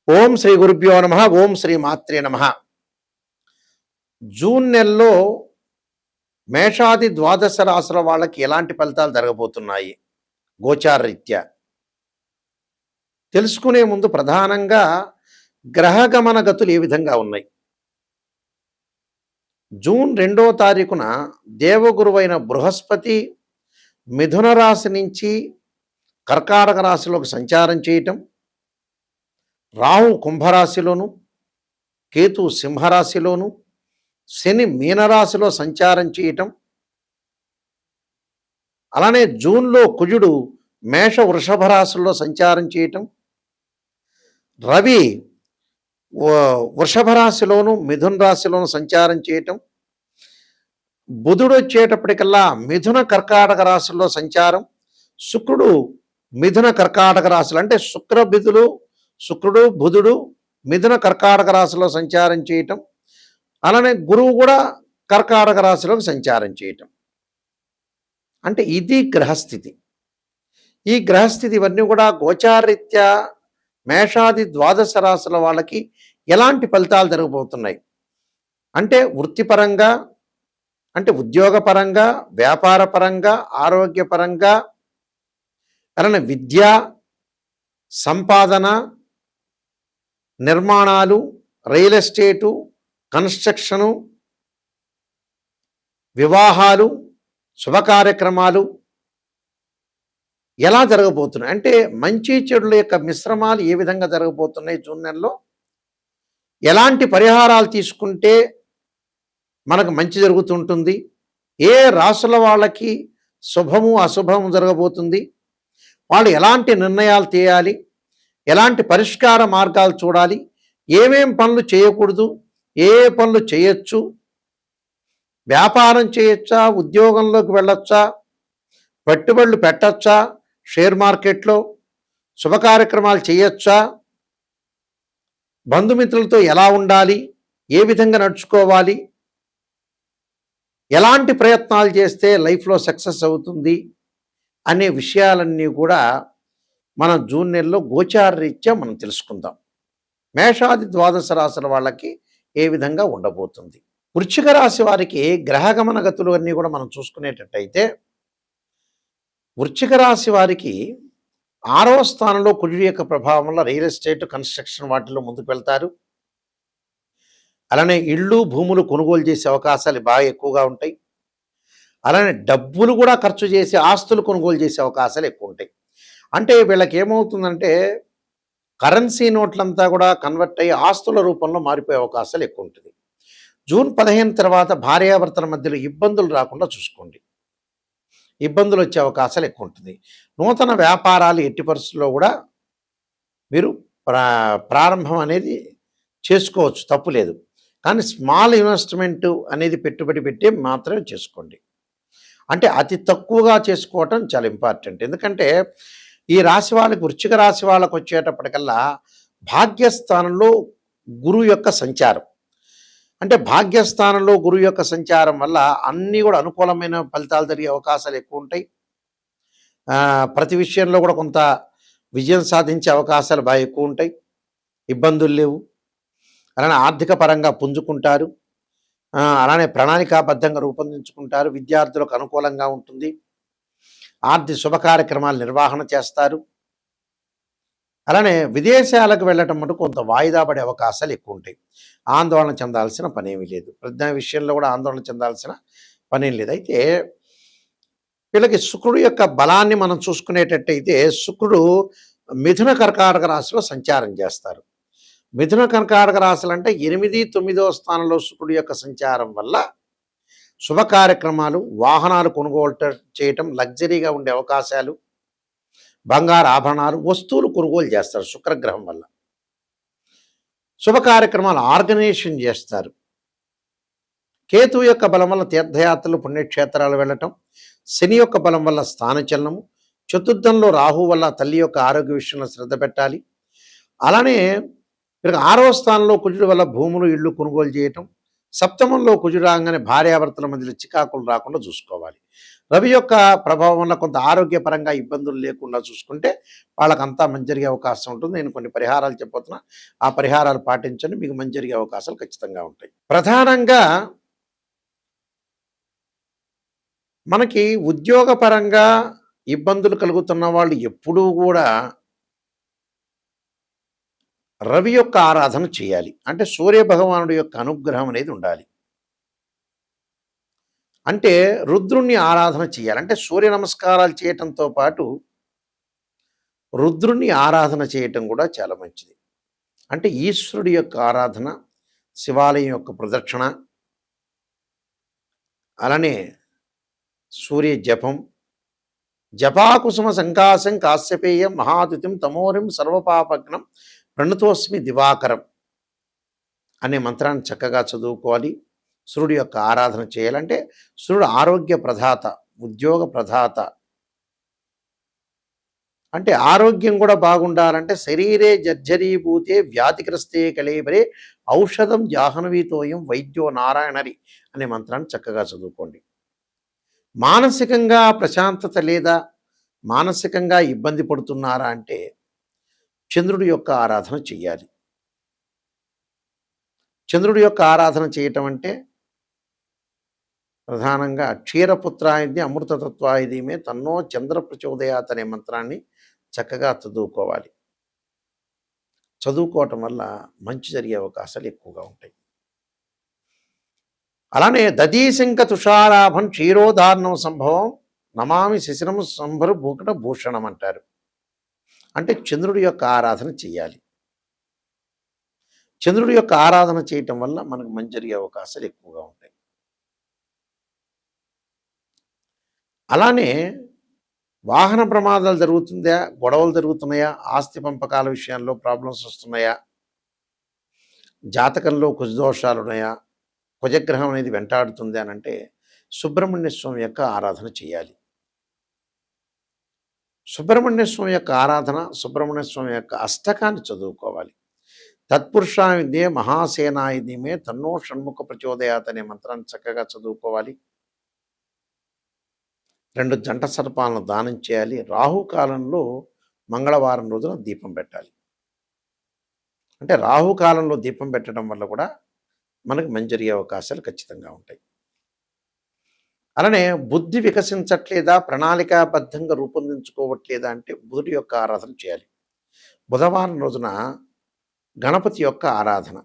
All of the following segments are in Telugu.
ఓం శ్రీ గురుభ్యో నమ. ఓం శ్రీ మాత్రే నమ. జూన్ నెలలో మేషాది ద్వాదశ రాశుల వాళ్ళకి ఎలాంటి ఫలితాలు జరగబోతున్నాయి గోచార రీత్యా తెలుసుకునే ముందు ప్రధానంగా గ్రహగమన గతులు ఏ విధంగా ఉన్నాయి. జూన్ 2వ తారీఖున దేవగురువైన బృహస్పతి మిథున రాశి నుంచి కర్కాటక రాశిలోకి సంచారం చేయటం, రాహు కుంభరాశిలోను, కేతు సింహరాశిలోను, శని మీనరాశిలో సంచారం చేయటం, అలానే జూన్లో కుజుడు మేష వృషభ రాశుల్లో సంచారం చేయటం, రవి వృషభ రాశిలోను మిథున రాశిలోను సంచారం చేయటం, బుధుడు వచ్చేటప్పటికల్లా మిథున కర్కాటక రాశుల్లో సంచారం, శుక్రుడు మిథున కర్కాటక రాశులు అంటే శుక్రుడు బుధుడు మిథున కర్కాటక రాశిలో సంచారం చేయటం, అలానే గురువు కూడా కర్కాటక రాశిలోకి సంచారం చేయటం. అంటే ఇది గ్రహస్థితి. ఈ గ్రహస్థితి ఇవన్నీ కూడా గోచారరీత్యా మేషాది ద్వాదశ రాశుల వాళ్ళకి ఎలాంటి ఫలితాలు జరగబోతున్నాయి అంటే వృత్తిపరంగా, అంటే ఉద్యోగపరంగా, వ్యాపారపరంగా, ఆరోగ్యపరంగా, అలానే విద్య, సంపాదన, నిర్మాణాలు, రియల్ ఎస్టేటు, కన్స్ట్రక్షను, వివాహాలు, శుభ కార్యక్రమాలు ఎలా జరగబోతున్నాయి అంటే మంచి చెడుల యొక్క మిశ్రమాలు ఏ విధంగా జరగబోతున్నాయి. జూన్ నెలలో ఎలాంటి పరిహారాలు తీసుకుంటే మనకు మంచి జరుగుతుంటుంది, ఏ రాశుల వాళ్ళకి శుభము అశుభము జరగబోతుంది, వాళ్ళు ఎలాంటి నిర్ణయాలు చేయాలి, ఎలాంటి పరిష్కార మార్గాలు చూడాలి, ఏమేం పనులు చేయకూడదు, ఏ పనులు చేయొచ్చు, వ్యాపారం చేయొచ్చా, ఉద్యోగంలోకి వెళ్ళొచ్చా, పెట్టుబడులు పెట్టచ్చా, షేర్ మార్కెట్లో శుభ కార్యక్రమాలు చేయొచ్చా, బంధుమిత్రులతో ఎలా ఉండాలి, ఏ విధంగా నడుచుకోవాలి, ఎలాంటి ప్రయత్నాలు చేస్తే లైఫ్లో సక్సెస్ అవుతుంది అనే విషయాలన్నీ కూడా మనం జూన్ నెలలో గోచార రీత్యా మనం తెలుసుకుందాం. మేషాది ద్వాదశ రాశుల వాళ్ళకి ఏ విధంగా ఉండబోతుంది. వృశ్చిక రాశి వారికి గ్రహగమన గతులు అన్నీ కూడా మనం చూసుకునేటట్టయితే వృశ్చిక రాశి వారికి 6వ స్థానంలో కుజుడి యొక్క ప్రభావం వల్ల రియల్ ఎస్టేట్, కన్స్ట్రక్షన్ వాటిలో ముందుకు వెళ్తారు. అలానే ఇళ్ళు, భూములు కొనుగోలు చేసే అవకాశాలు బాగా ఎక్కువగా ఉంటాయి. అలానే డబ్బులు కూడా ఖర్చు చేసి ఆస్తులు కొనుగోలు చేసే అవకాశాలు ఎక్కువ ఉంటాయి. అంటే వీళ్ళకి ఏమవుతుందంటే కరెన్సీ నోట్లంతా కూడా కన్వర్ట్ అయ్యి ఆస్తుల రూపంలో మారిపోయే అవకాశాలు ఎక్కువ ఉంటుంది. జూన్ 15 తర్వాత భార్యాభర్తల మధ్యలో ఇబ్బందులు రాకుండా చూసుకోండి. ఇబ్బందులు వచ్చే అవకాశాలు ఎక్కువ ఉంటుంది. నూతన వ్యాపారాలు ఎట్టి పరిస్థితుల్లో కూడా మీరు ప్రారంభం అనేది చేసుకోవచ్చు, తప్పు లేదు. కానీ స్మాల్ ఇన్వెస్ట్మెంట్ అనేది పెట్టుబడి పెట్టి మాత్రమే చేసుకోండి. అంటే అతి తక్కువగా చేసుకోవటం చాలా ఇంపార్టెంట్. ఎందుకంటే ఈ రాశి వాళ్ళకి, వృశ్చిక రాశి వాళ్ళకు వచ్చేటప్పటికల్లా భాగ్యస్థానంలో గురువు యొక్క సంచారం, అంటే భాగ్యస్థానంలో గురువు యొక్క సంచారం వల్ల అన్నీ కూడా అనుకూలమైన ఫలితాలు జరిగే అవకాశాలు ఎక్కువ ఉంటాయి. ప్రతి విషయంలో కూడా కొంత విజయం సాధించే అవకాశాలు బాగా ఎక్కువ ఉంటాయి. ఇబ్బందులు లేవు. అలానే ఆర్థిక పరంగా పుంజుకుంటారు. అలానే ప్రణాళికాబద్ధంగా రూపొందించుకుంటారు. విద్యార్థులకు అనుకూలంగా ఉంటుంది. ఆర్థిక శుభ కార్యక్రమాలు నిర్వహణ చేస్తారు. అలానే విదేశాలకు వెళ్ళటం మటుకు కొంత వాయిదా పడే అవకాశాలు ఎక్కువ ఉంటాయి. ఆందోళన చెందాల్సిన పనేమీ లేదు. ప్రతి విషయంలో కూడా ఆందోళన చెందాల్సిన పనేం లేదు. అయితే వీళ్ళకి శుక్రుడు యొక్క బలాన్ని మనం చూసుకునేటట్టయితే శుక్రుడు మిథున కర్కాటక రాశిలో సంచారం చేస్తారు. మిథున కర్కాటక రాశులు అంటే 8, 9వ స్థానంలో శుక్రుడు యొక్క సంచారం వల్ల శుభ కార్యక్రమాలు, వాహనాలు కొనుగోలు చేయటం, లగ్జరీగా ఉండే అవకాశాలు, బంగారు ఆభరణాలు, వస్తువులు కొనుగోలు చేస్తారు శుక్రగ్రహం వల్ల. శుభ కార్యక్రమాలు ఆర్గనైజేషన్ చేస్తారు. కేతువు యొక్క బలం వల్ల తీర్థయాత్రలు, పుణ్యక్షేత్రాలు వెళ్ళటం, శని యొక్క బలం వల్ల స్థానచలనము, చతుర్థంలో రాహు వల్ల తల్లి యొక్క ఆరోగ్య విషయంలో శ్రద్ధ పెట్టాలి. అలానే 6వ స్థానంలో కుజుడు వల్ల భూములు, ఇళ్ళు కొనుగోలు చేయటం, సప్తమంలో కుజుడు రాగానే భార్యాభర్తల మధ్యలో చికాకులు రాకుండా చూసుకోవాలి. రవి యొక్క ప్రభావం వల్ల కొంత ఆరోగ్యపరంగా ఇబ్బందులు లేకుండా చూసుకుంటే వాళ్ళకంతా మంచి జరిగే అవకాశం ఉంటుంది. నేను కొన్ని పరిహారాలు చెప్పబోతున్నా. ఆ పరిహారాలు పాటించండి. మీకు మంచి జరిగే అవకాశాలు ఖచ్చితంగా ఉంటాయి. ప్రధానంగా మనకి ఉద్యోగపరంగా ఇబ్బందులు కలుగుతున్న వాళ్ళు ఎప్పుడూ కూడా రవి యొక్క ఆరాధన చేయాలి. అంటే సూర్య భగవానుడి యొక్క అనుగ్రహం అనేది ఉండాలి. అంటే రుద్రుణ్ణి ఆరాధన చేయాలి. అంటే సూర్య నమస్కారాలు చేయటంతో పాటు రుద్రుణ్ణి ఆరాధన చేయటం కూడా చాలా మంచిది. అంటే ఈశ్వరుడి యొక్క ఆరాధన, శివాలయం యొక్క ప్రదక్షిణ, అలానే సూర్య జపం, జపాకుసుమ సంకాశం కాశ్యపేయం మహాతిథిం తమోరిం సర్వపాపగ్నం ప్రణతోస్మి దివాకరం అనే మంత్రాన్ని చక్కగా చదువుకోవాలి. సూర్యుడి యొక్క ఆరాధన చేయాలంటే సూర్యుడు ఆరోగ్య ప్రదాత, ఉద్యోగ ప్రదాత. అంటే ఆరోగ్యం కూడా బాగుండాలంటే శరీరే జర్జరీభూతే వ్యాధిగ్రస్తే కళేబరే ఔషధం జాహ్నవీతోయం వైద్యో నారాయణరి అనే మంత్రాన్ని చక్కగా చదువుకోండి. మానసికంగా ప్రశాంతత లేదా మానసికంగా ఇబ్బంది పడుతున్నారా అంటే చంద్రుడి యొక్క ఆరాధన చెయ్యాలి. చంద్రుడి యొక్క ఆరాధన చేయటం అంటే ప్రధానంగా క్షీరపుత్రాయుధి అమృతతత్వాయుధిమే తన్నో చంద్ర ప్రచోదయాత్ అనే మంత్రాన్ని చక్కగా చదువుకోవాలి. చదువుకోవటం వల్ల మంచి జరిగే అవకాశాలు ఎక్కువగా ఉంటాయి. అలానే దదీశంక తుషారాభం క్షీరోదారణం సంభవం నమామి శిశిరం సంభరు భూకట భూషణం అంటారు. అంటే చంద్రుడి యొక్క ఆరాధన చేయాలి. చంద్రుడి యొక్క ఆరాధన చేయటం వల్ల మనకు మంచి జరిగే అవకాశాలు ఎక్కువగా ఉంటాయి. అలానే వాహన ప్రమాదాలు జరుగుతుందా, గొడవలు జరుగుతున్నాయా, ఆస్తి పంపకాల విషయాల్లో ప్రాబ్లమ్స్ వస్తున్నాయా, జాతకంలో కుజదోషాలు ఉన్నాయా, కుజగ్రహం అనేది వెంటాడుతుంది అని అంటే సుబ్రహ్మణ్య స్వామి యొక్క ఆరాధన చేయాలి. సుబ్రహ్మణ్య స్వామి యొక్క ఆరాధన, సుబ్రహ్మణ్య స్వామి యొక్క అష్టకాన్ని చదువుకోవాలి. తత్పురుషాయుధే మహాసేనాయుధిమే తన్నో షణ్ముఖ ప్రచోదయాత్ అనే మంత్రాన్ని చక్కగా చదువుకోవాలి. 2 జంట సర్పాలను దానం చేయాలి. రాహుకాలంలో మంగళవారం రోజున దీపం పెట్టాలి. అంటే రాహుకాలంలో దీపం పెట్టడం వల్ల కూడా మనకు మంచి జరిగే అవకాశాలు ఖచ్చితంగా ఉంటాయి. అలానే బుద్ధి వికసించట్లేదా, ప్రణాళికాబద్ధంగా రూపొందించుకోవట్లేదా అంటే బుధుడి యొక్క ఆరాధన చేయాలి. బుధవారం రోజున గణపతి యొక్క ఆరాధన,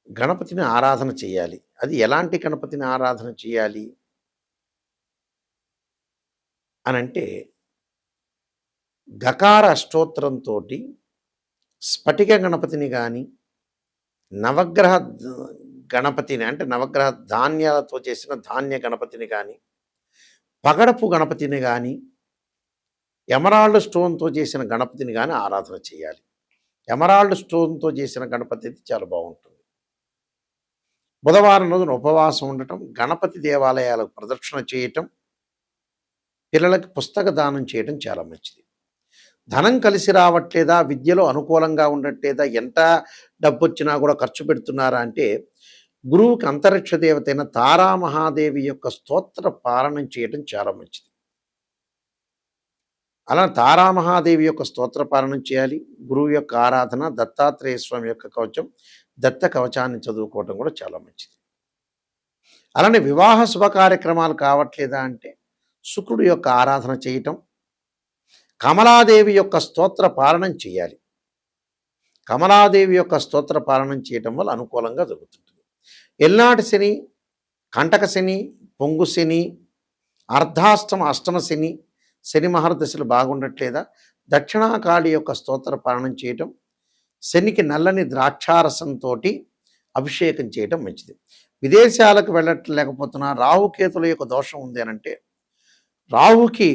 గణపతిని ఆరాధన చేయాలి. అది ఎలాంటి గణపతిని ఆరాధన చేయాలి అనంటే గకార అష్టోత్తరంతో స్ఫటిక గణపతిని కానీ, నవగ్రహ గణపతిని అంటే నవగ్రహ ధాన్యాలతో చేసిన ధాన్య గణపతిని కానీ, పగడపు గణపతిని కానీ, ఎమరాల్డ్ స్టోన్తో చేసిన గణపతిని కానీ ఆరాధన చేయాలి. ఎమరాల్డ్ స్టోన్తో చేసిన గణపతి చాలా బాగుంటుంది. బుధవారం రోజున ఉపవాసం ఉండటం, గణపతి దేవాలయాలకు ప్రదక్షిణ చేయటం, పిల్లలకి పుస్తక దానం చేయడం చాలా మంచిది. ధనం కలిసి రావట్లేదా, విద్యలో అనుకూలంగా ఉండట్లేదా, ఎంత డబ్బు వచ్చినా కూడా ఖర్చు పెడుతున్నారా అంటే గురువుకి అంతరిక్ష దేవత అయిన తారామహాదేవి యొక్క స్తోత్ర పారణం చేయడం చాలా మంచిది. అలా తారామహాదేవి యొక్క స్తోత్ర పారణం చేయాలి. గురువు యొక్క ఆరాధన, దత్తాత్రేయ స్వామి యొక్క కవచం, దత్త కవచాన్ని చదువుకోవటం కూడా చాలా మంచిది. అలానే వివాహ శుభ కార్యక్రమాలు కావట్లేదా అంటే శుక్రుడి యొక్క ఆరాధన చేయటం, కమలాదేవి యొక్క స్తోత్ర పారణం చేయాలి. కమలాదేవి యొక్క స్తోత్ర పారణం చేయటం వల్ల అనుకూలంగా జరుగుతుంటుంది. ఎల్నాటి శని, కంటక శని, పొంగు శని, అర్ధాష్టమ అష్టమ శని, శని మహర్దశలు బాగుండట్లేదా, దక్షిణాకాళి యొక్క స్తోత్ర పారణం చేయటం, శనికి నల్లని ద్రాక్షారసంతో అభిషేకం చేయటం మంచిది. విదేశాలకు వెళ్ళట్లేకపోతున్నా, రాహుకేతుల యొక్క దోషం ఉంది అనంటే రాహుకి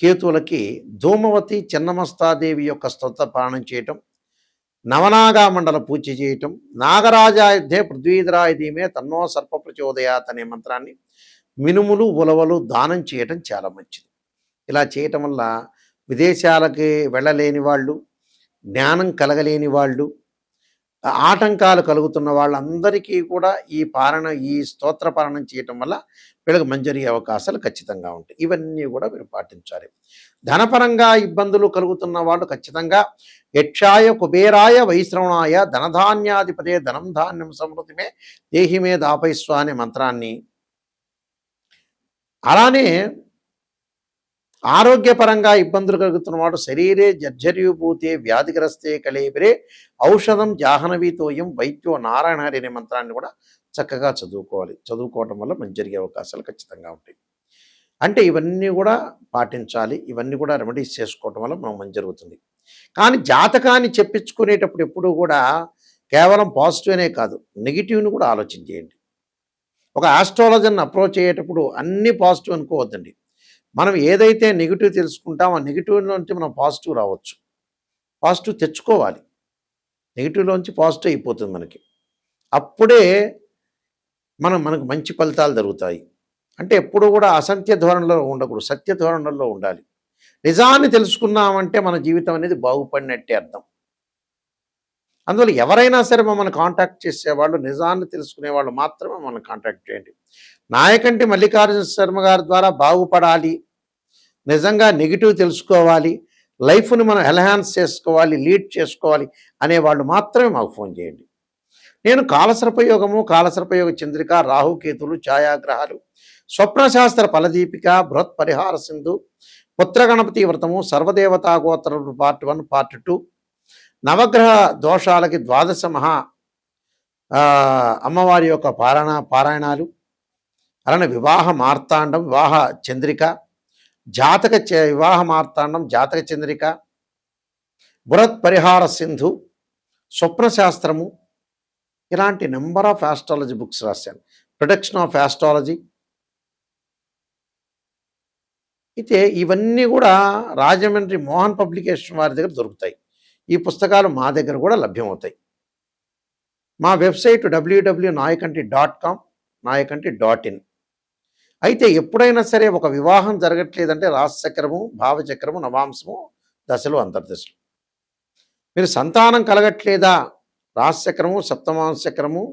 కేతువులకి ధూమవతి చిన్నమస్తాదేవి యొక్క స్తోత్ర పారణం చేయటం, నవనాగా మండల పూజ చేయటం, నాగరాజాయుధే పృథ్వీధరాయుధీమే తన్నో సర్ప ప్రచోదయాత్ అనే మంత్రాన్ని మినుములు ఉలవలు దానం చేయటం చాలా మంచిది. ఇలా చేయటం వల్ల విదేశాలకి వెళ్ళలేని వాళ్ళు, జ్ఞానం కలగలేని వాళ్ళు, ఆటంకాలు కలుగుతున్న వాళ్ళందరికీ కూడా ఈ స్తోత్ర పారణం చేయటం వల్ల వీళ్ళకి మంచి జరిగే అవకాశాలు ఖచ్చితంగా ఉంటాయి. ఇవన్నీ కూడా మీరు పాటించాలి. ధనపరంగా ఇబ్బందులు కలుగుతున్న వాళ్ళు ఖచ్చితంగా యక్షాయ కుబేరాయ వైశ్రవణాయ ధనధాన్యాధిపతే ధనం ధాన్యం సమృద్ధిమే దేహిమే దాపైస్వ అనే మంత్రాన్ని, అలానే ఆరోగ్యపరంగా ఇబ్బందులు కలుగుతున్నవాడు శరీరే జర్జర్యుభూతే వ్యాధిగ్రస్తే కళేబిరే ఔషధం జాహ్నవీతోయం వైద్యో నారాయణ హరి అనే మంత్రాన్ని కూడా చక్కగా చదువుకోవాలి. చదువుకోవటం వల్ల మంచి జరిగే అవకాశాలు ఖచ్చితంగా ఉంటాయి. అంటే ఇవన్నీ కూడా పాటించాలి. ఇవన్నీ కూడా రెమెడీస్ చేసుకోవటం వల్ల మనం మంచి జరుగుతుంది. కానీ జాతకాన్ని చెప్పించుకునేటప్పుడు ఎప్పుడూ కూడా కేవలం పాజిటివ్నే కాదు, నెగిటివ్ని కూడా ఆలోచన చేయండి. ఒక ఆస్ట్రాలజర్ని అప్రోచ్ అయ్యేటప్పుడు అన్నీ పాజిటివ్ అనుకోవద్దండి. మనం ఏదైతే నెగిటివ్ తెలుసుకుంటామో ఆ నెగిటివ్లోంచి మనం పాజిటివ్ రావచ్చు. పాజిటివ్ తెచ్చుకోవాలి. నెగిటివ్లోంచి పాజిటివ్ అయిపోతుంది మనకి. అప్పుడే మనకు మంచి ఫలితాలు జరుగుతాయి. అంటే ఎప్పుడు కూడా అసత్య ధోరణిలో ఉండకూడదు, సత్య ధోరణిలో ఉండాలి. నిజాన్ని తెలుసుకున్నామంటే మన జీవితం అనేది బాగుపడినట్టే అర్థం. అందువల్ల ఎవరైనా సరే మమ్మల్ని కాంటాక్ట్ చేసేవాళ్ళు నిజాన్ని తెలుసుకునేవాళ్ళు మాత్రమే మమ్మల్ని కాంటాక్ట్ చేయండి. నాయకంటి మల్లికార్జున శర్మ గారి ద్వారా బాగుపడాలి, నిజంగా నెగిటివ్ తెలుసుకోవాలి, లైఫ్ని మనం ఎన్హాన్స్ చేసుకోవాలి, లీడ్ చేసుకోవాలి అనేవాళ్ళు మాత్రమే మాకు ఫోన్ చేయండి. నేను కాలసర్పయోగము, కాలసర్పయోగ చంద్రిక, రాహుకేతులు, ఛాయాగ్రహాలు, స్వప్నశాస్త్ర ఫలదీపిక, బృహత్ పరిహార సింధు, పుత్రగణపతి వ్రతము, సర్వదేవతా గోత్రములు పార్ట్ 1 పార్ట్ 2, నవగ్రహ దోషాలకి 12 మహా అమ్మవారి యొక్క పారాయణాలు, అలానే వివాహ మార్తాండం, వివాహ చంద్రిక, వివాహ మార్తాండం, జాతక చంద్రిక, బృహత్ పరిహార సింధు, స్వప్నశాస్త్రము, ఇలాంటి నెంబర్ ఆఫ్ ఆస్ట్రాలజీ బుక్స్ రాశాను. Protection of astrology. అయితే ఇవన్నీ కూడా రాజమండ్రి మోహన్ పబ్లికేషన్ వారి దగ్గర దొరుకుతాయి. ఈ పుస్తకాలు మా దగ్గర కూడా లభ్యమవుతాయి. మా వెబ్సైట్ www.nayakanti.com, nayakanti.in. అయితే ఎప్పుడైనా సరే ఒక వివాహం జరగట్లేదంటే రాశిచక్రము, భావచక్రము, నవాంశము, దశలు, అంతర్దశలు. మీరు సంతానం కలగట్లేదా? రాశిచక్రము, సప్తమాంశ చక్రము,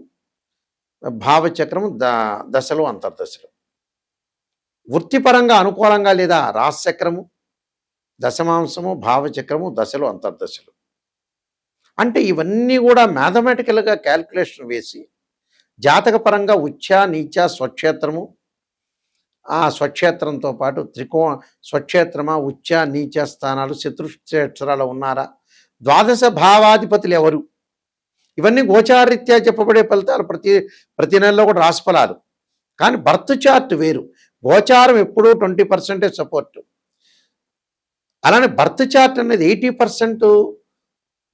భావచక్రము, దశలు, అంతర్దశలు. వృత్తిపరంగా అనుకూలంగా లేదా? రాశిచక్రము, దశమాంశము, భావచక్రము, దశలు, అంతర్దశలు. అంటే ఇవన్నీ కూడా మ్యాథమెటికల్గా క్యాల్కులేషన్ వేసి జాతకపరంగా ఉచ్చ, నీచ, స్వక్షేత్రము, ఆ స్వక్షేత్రంతో పాటు స్వక్షేత్రమా, ఉచ్చ, నీచ స్థానాలు, శత్రుక్షేత్రాలు ఉన్నారా, ద్వాదశ భావాధిపతులు ఎవరు, ఇవన్నీ గోచారరీత్యా చెప్పబడే ఫలితాలు. ప్రతి నెలలో కూడా రాశిఫలాలు. కానీ బర్త్ చార్ట్ వేరు. గోచారం ఎప్పుడూ 20% సపోర్టు. అలానే బర్త్ చార్ట్ అనేది 80%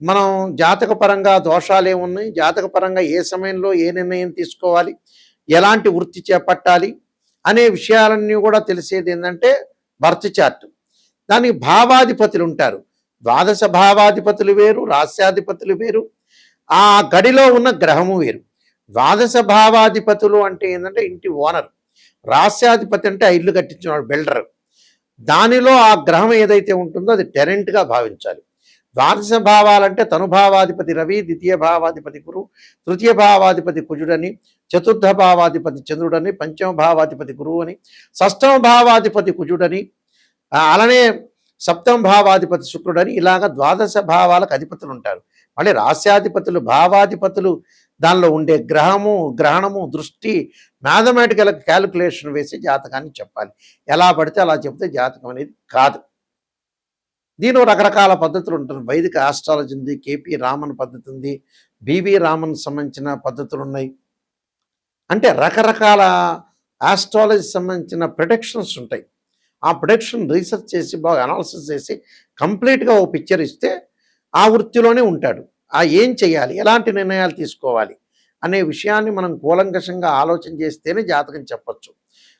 మనం జాతకపరంగా దోషాలు ఏమున్నాయి, జాతకపరంగా ఏ సమయంలో ఏ నిర్ణయం తీసుకోవాలి, ఎలాంటి వృత్తి చేపట్టాలి అనే విషయాలన్నీ కూడా తెలిసేది ఏంటంటే బర్త్ చార్ట్. దానికి భావాధిపతులు ఉంటారు. ద్వాదశ భావాధిపతులు వేరు, రాస్యాధిపతులు వేరు, ఆ గడిలో ఉన్న గ్రహము వేరు. ద్వాదశ భావాధిపతులు అంటే ఏంటంటే ఇంటి ఓనర్, రాస్యాధిపతి అంటే ఆ ఇల్లు కట్టించినవాడు, బిల్డర్. దానిలో ఆ గ్రహం ఏదైతే ఉంటుందో అది టెరెంట్గా భావించాలి. ద్వాదశ భావాలంటే తనుభావాధిపతి రవి, ద్వితీయ భావాధిపతి గురు, తృతీయ భావాధిపతి కుజుడని, చతుర్థ భావాధిపతి చంద్రుడని, పంచమ భావాధిపతి గురువు అని, షష్టమ భావాధిపతి కుజుడని, అలానే సప్తమ భావాధిపతి శుక్రుడని, ఇలాగ ద్వాదశ భావాలకు అధిపతులు ఉంటారు. మళ్ళీ రాస్యాధిపతులు, భావాధిపతులు, దానిలో ఉండే గ్రహము, గ్రహణము, దృష్టి, మ్యాథమెటికల్ క్యాలిక్యులేషన్ వేసి జాతకాన్ని చెప్పాలి. ఎలా పడితే అలా చెప్తే జాతకం అనేది కాదు. దీనిలో రకరకాల పద్ధతులు ఉంటుంది. వైదిక ఆస్ట్రాలజీ ఉంది, కేపీ రామన్ పద్ధతి ఉంది, బివి రామన్ సంబంధించిన పద్ధతులు ఉన్నాయి. అంటే రకరకాల ఆస్ట్రాలజీ సంబంధించిన ప్రొడక్షన్స్ ఉంటాయి. ఆ ప్రొడక్షన్ రీసెర్చ్ చేసి బాగా అనాలిసిస్ చేసి కంప్లీట్గా ఓ పిక్చర్ ఇస్తే ఆ వృత్తిలోనే ఉంటాడు. ఏం చేయాలి, ఎలాంటి నిర్ణయాలు తీసుకోవాలి అనే విషయాన్ని మనం కూలంకషంగా ఆలోచన చేస్తేనే జాతకం చెప్పచ్చు.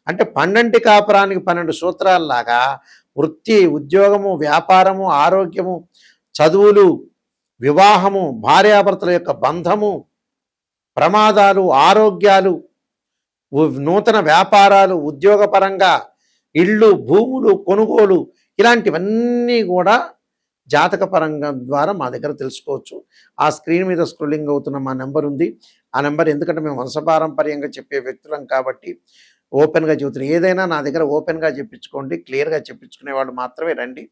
అంటే 12 కాపురానికి 12 సూత్రాలలాగా వృత్తి, ఉద్యోగము, వ్యాపారము, ఆరోగ్యము, చదువులు, వివాహము, భార్యాభర్తల యొక్క బంధము, ప్రమాదాలు, ఆరోగ్యాలు, నూతన వ్యాపారాలు, ఉద్యోగపరంగా ఇళ్ళు, భూములు కొనుగోలు, ఇలాంటివన్నీ కూడా జాతక పరంగా ద్వారా మా దగ్గర తెలుసుకోవచ్చు. ఆ స్క్రీన్ మీద స్క్రోలింగ్ అవుతున్న మా నెంబర్ ఉంది. ఆ నెంబర్, ఎందుకంటే మేము వంశపారంపర్యంగా చెప్పే వ్యక్తులం కాబట్టి ఓపెన్‌గా చెబుతున్నాం. ఏదైనా నా దగ్గర ఓపెన్‌గా చెప్పించుకోండి. క్లియర్‌గా చెప్పించుకునే వాళ్ళు మాత్రమే రండి.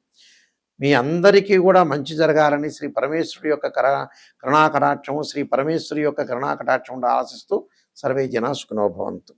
మీ అందరికీ కూడా మంచి జరగాలని శ్రీ పరమేశ్వరుడి యొక్క కరుణా కటాక్షము, శ్రీ పరమేశ్వరి యొక్క కరుణా కటాక్షం ఆశిస్తూ సర్వే జనా సుఖినో భవంతు.